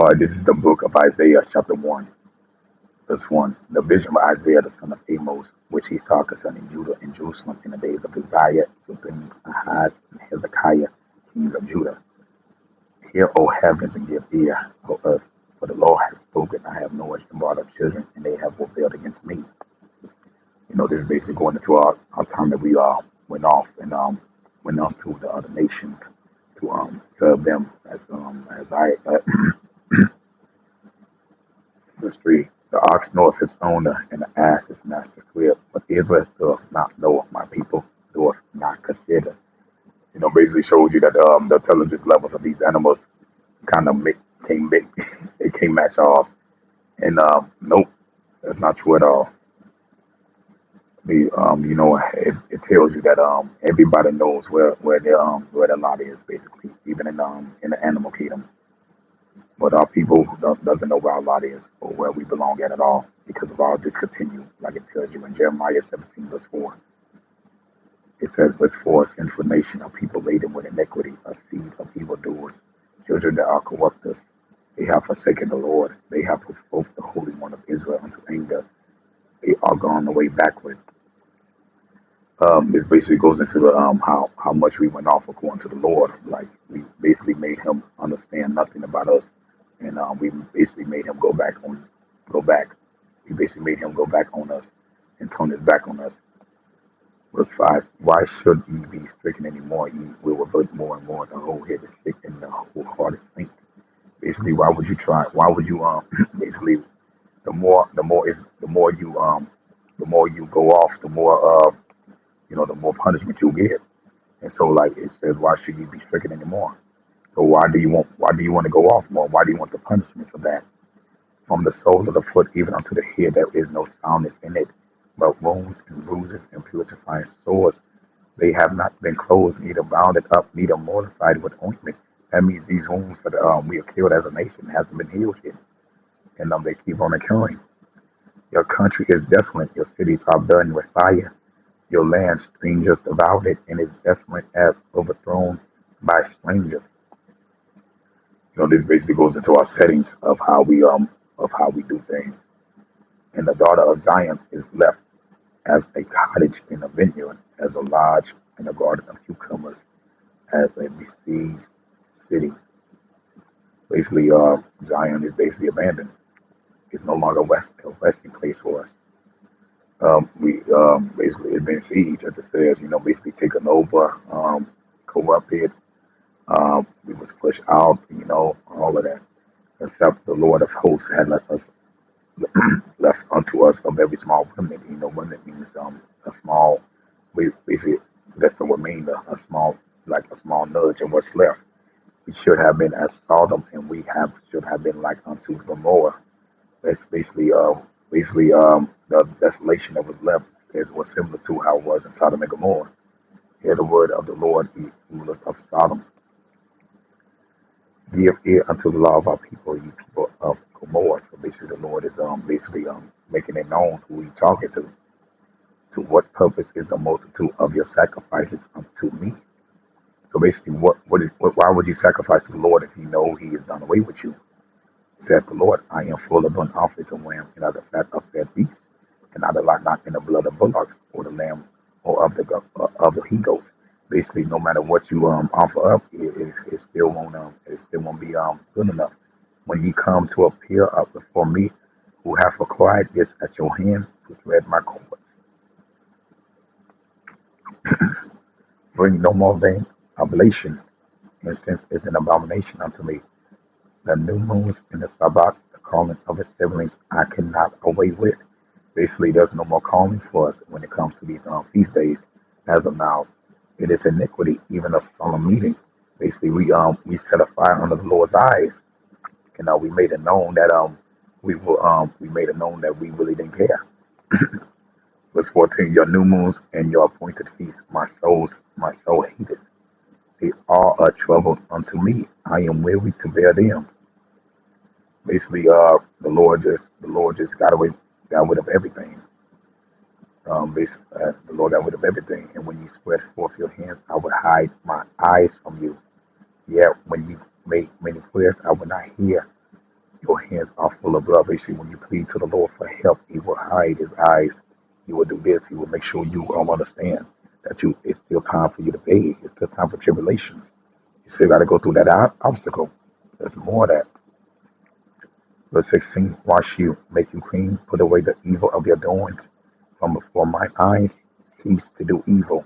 This is the book of Isaiah, chapter 1, verse 1. The vision of Isaiah, the son of Amos, which he saw concerning Judah and Jerusalem in the days of Uzziah, Jotham, Ahaz, and Hezekiah, kings of Judah. Hear, O heavens, and give ear, O earth, for the Lord has spoken. I have nourished and brought up children, and they have rebelled against me. This is basically going into our time that we went off and went on to the other nations to serve them as I verse 3. The ox knoweth his owner, and the ass his master's crib, but Israel doth not know, my people doth not consider. Basically shows you that the intelligence levels of these animals kind of can't make they can't match ours. And nope, that's not true at all. It tells you that everybody knows where the lot is, basically, even in the animal kingdom. But our people doesn't know where our lot is or where we belong at all because of our discontinue, like it tells you in Jeremiah 17 verse 4. It says, verse 4, sinful nation, a people laden with iniquity, a seed of evildoers, children that are corrupters. They have forsaken the Lord. They have provoked the Holy One of Israel unto anger. They are gone away backward. This basically goes into the, how much we went off according to the Lord. Like we basically made him understand nothing about us, and we basically made him go back. We basically made him go back on us and turn his back on us. Verse 5, why should ye be stricken anymore? Ye will revert more and more. The whole head is sick and the whole heart is faint. Basically, why would you try? Why would you basically the more you go off, the more punishment you'll get. And so like it says, why should you be stricken anymore? So why do you want to go off more? Why do you want the punishments of that? From the sole of the foot even unto the head there is no soundness in it, but wounds and bruises and putrefying sores. They have not been closed, neither bounded up, neither mortified with ointment. That means these wounds that we have killed as a nation hasn't been healed yet. And they keep on occurring. Your country is desolate, your cities are burned with fire. Your land strangers devoured it, and is desolate as overthrown by strangers. This basically goes into our settings of how we do things. And the daughter of Zion is left as a cottage in a vineyard, as a lodge in a garden of cucumbers, as a besieged city. Basically, Zion is basically abandoned. It's no longer a resting place for us. We basically it's been sieged, as it says, basically taken over, corrupted. We was pushed out, all of that. Except the Lord of hosts had left us left unto us a very small remnant. Remnant means a small. We basically that's the word mean a small, like a small nudge, and what's left. We should have been as Sodom, and we should have been like unto Gomorrah. That's basically the desolation that was left was similar to how it was in Sodom and Gomorrah. Hear the word of the Lord, ye rulers of Sodom. Give ear unto the law of our people, ye people of Gomorrah. So basically, the Lord is basically making it known who He's talking to. To what purpose is the multitude of your sacrifices unto me? So basically, why would you sacrifice to the Lord if you know He has done away with you? Said the Lord, I am full of burnt offerings of lamb, and of the fat of fat beasts, and I delight not in the blood of bullocks, or the lamb, or of the he goats. Basically, no matter what you offer up, it still won't be good enough. When you come to appear up before me, who have acquired this at your hand to thread my cords, bring no more vain oblations. Incense is an abomination unto me. The new moons and the Sabbats, the calling of his siblings, I cannot away with. Basically, there's no more calling for us when it comes to these feast days. As of now, it is iniquity, even a solemn meeting. Basically, we set a fire under the Lord's eyes, and we made it known that we made it known that we really didn't care. Verse 14, your new moons and your appointed feasts, my soul hated. They are a trouble unto me. I am weary to bear them. Basically, the Lord just got rid of everything. The Lord got rid of everything. And when you spread forth your hands, I would hide my eyes from you. Yeah, when you make many prayers, I would not hear. Your hands are full of blood. Basically, when you plead to the Lord for help, He will hide His eyes. He will do this. He will make sure you understand that it's still time for you to pay. It's still time for tribulations. You still got to go through that obstacle. There's more of that. Verse 16, wash you, make you clean, put away the evil of your doings from before my eyes, cease to do evil.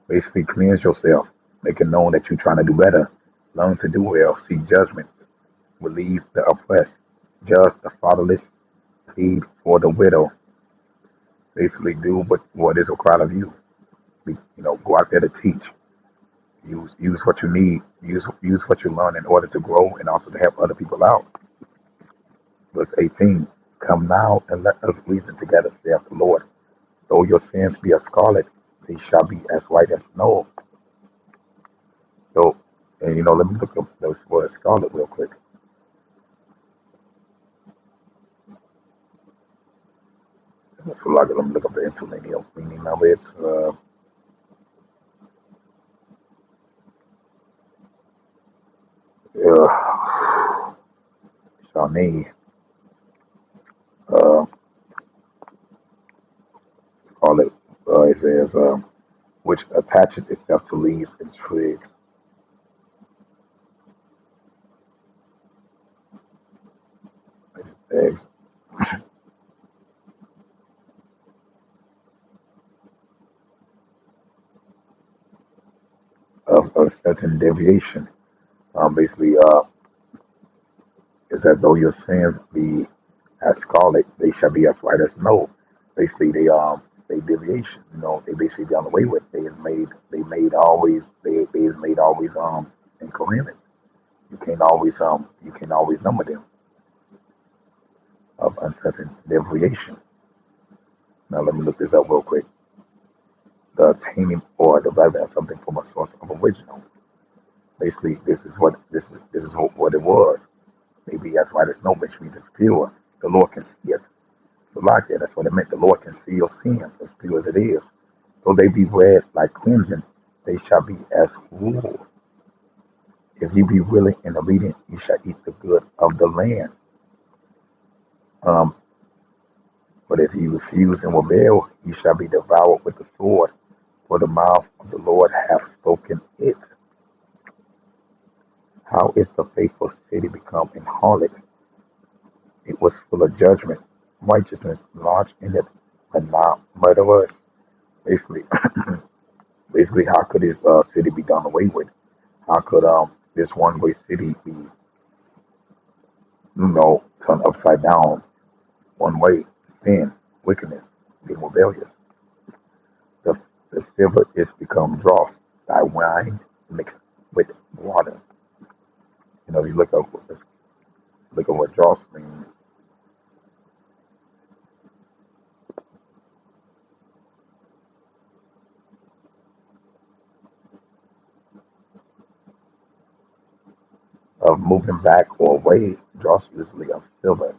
Basically, cleanse yourself, make it known that you're trying to do better. Learn to do well, seek judgments, relieve the oppressed, judge the fatherless, plead for the widow. Basically, do what is required of you. Go out there to teach. Use what you need. Use what you learn in order to grow and also to help other people out. Verse 18, come now and let us reason together, saith the Lord. Though your sins be as scarlet, they shall be as white as snow. So, and let me look up those words scarlet real quick. So, like, let me look up the interlineal meaning of it. Shawnee, uh, scarlet, it says, which attacheth itself to leaves and twigs eggs of a certain deviation. Basically, is that though your sins be as scarlet, they shall be as white as snow. Basically, they deviation. They basically done away with. They is made always incoherent. You can always number them of uncertain deviation. Now let me look this up real quick. The attaining or deriving of something from a source of original. Basically, this is what it was. Maybe that's why there's no which means it's pure. The Lord can see it. So like that, that's what it meant. The Lord can see your sins as pure as it is. Though they be red like crimson, they shall be as wool. If you be willing and obedient, you shall eat the good of the land. Um, but if you refuse and rebel, you shall be devoured with the sword. For the mouth of the Lord hath spoken it. How is the faithful city become an harlot? It was full of judgment, righteousness lodged in it, but not murderers. Basically, basically, how could this city be done away with? How could this one way city be, turned upside down one way? Sin, wickedness, being rebellious. The, the silver is become dross, thy wine mixed with water. You look at what dross means. Of moving back or away, dross usually of silver.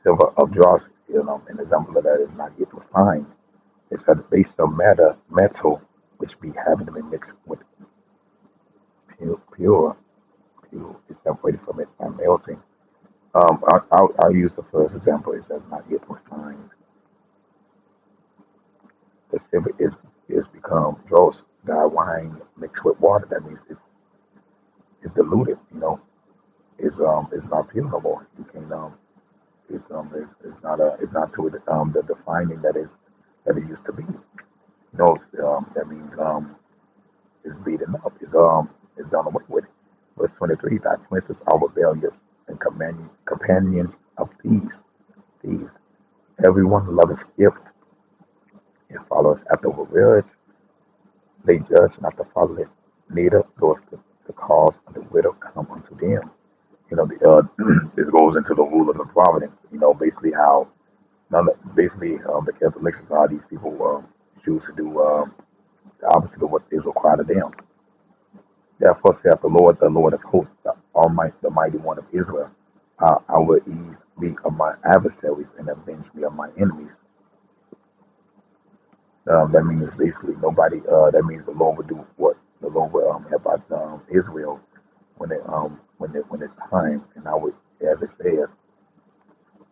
Silver of dross, an example of that is not yet refined. It's at the base of metal, which be having been mixed with pure, pure is separated from it by melting. I'll use the first example. It says not yet refined. The silver is become dross. That wine mixed with water. That means it's diluted. It's not pure no more. You can it's not to the defining that it used to be. That means it's beaten up. It's done away with. Verse 23, thy princes are rebellious and companions of thieves. Thieves. Everyone loveth gifts and followeth after rewards. They judge not the fatherless, neither doeth the cause of the widow come unto them. This goes into the rulers of providence. Basically how the Catholics are these people choose to do the opposite of what is required of them. Therefore saith the Lord of hosts, the Almighty, the mighty one of Israel, I will ease me of my adversaries and avenge me of my enemies. That means basically nobody. That means the Lord will do what the Lord will help out Israel when it's time. And I would, as it says,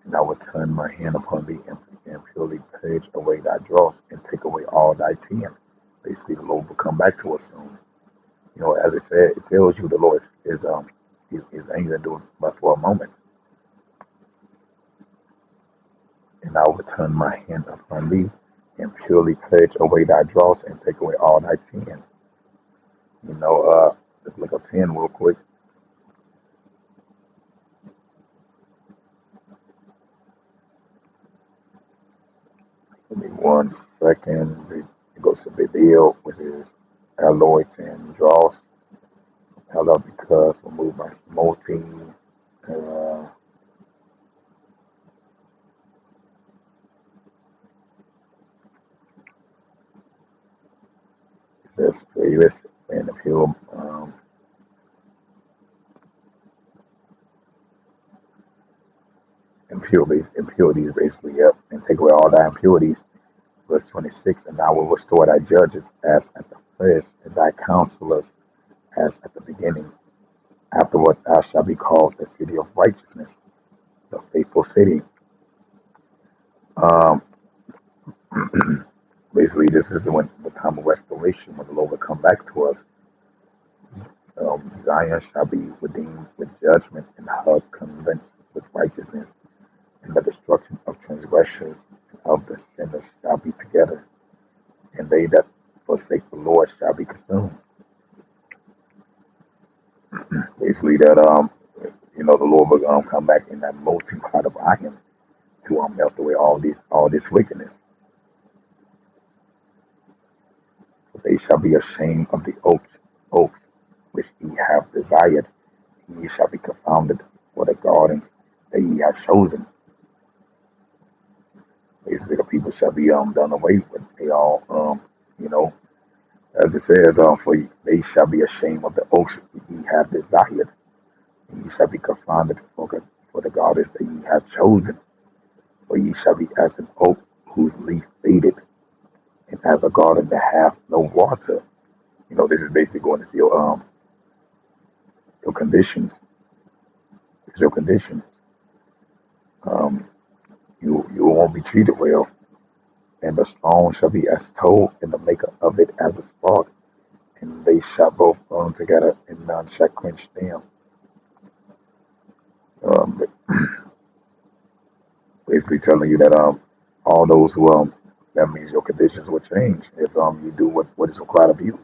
and I will turn my hand upon thee and purely purge away thy dross and take away all thy sin. Basically, the Lord will come back to us soon. As it said, it tells you the Lord is angry and doing but for a moment. And I will turn my hand upon thee and purely purge away thy dross and take away all thy sin. Let's look up 10 real quick. Give me 1 second. It goes to Belial, which is alloys and dross. Hello, because remove my smoting. Uh, it says favorites and appeal. Impurities basically, yep, and take away all thy impurities. Verse 26, and I will restore thy judges as at the first, and thy counselors as at the beginning. Afterward, thou shalt be called the city of righteousness, the faithful city. Um, Basically, this is when the time of restoration, when the Lord will come back to us. Zion shall be redeemed with judgment, and her convinced with righteousness, and the destruction of transgressors of the sinners shall be together, and they that forsake the Lord shall be consumed. Basically, that the Lord will come back in that molten pot of iron to melt away all this wickedness. But they shall be ashamed of the oaks which ye have desired. Ye shall be confounded for the gardens that ye have chosen. Basically, the people shall be done away with. They all you know as it says for they shall be ashamed of the oaks ye have desired. And ye shall be confounded for the gardens that ye have chosen. For ye shall be as an oak whose leaf faded, and as a garden that hath no water. This is basically going to your conditions. It's your condition. Um, you won't be treated well, and the strong shall be as tow, and the maker of it as a spark, and they shall both burn together, and none shall quench them. Um, Basically telling you that all those who that means your conditions will change if you do what is required of you.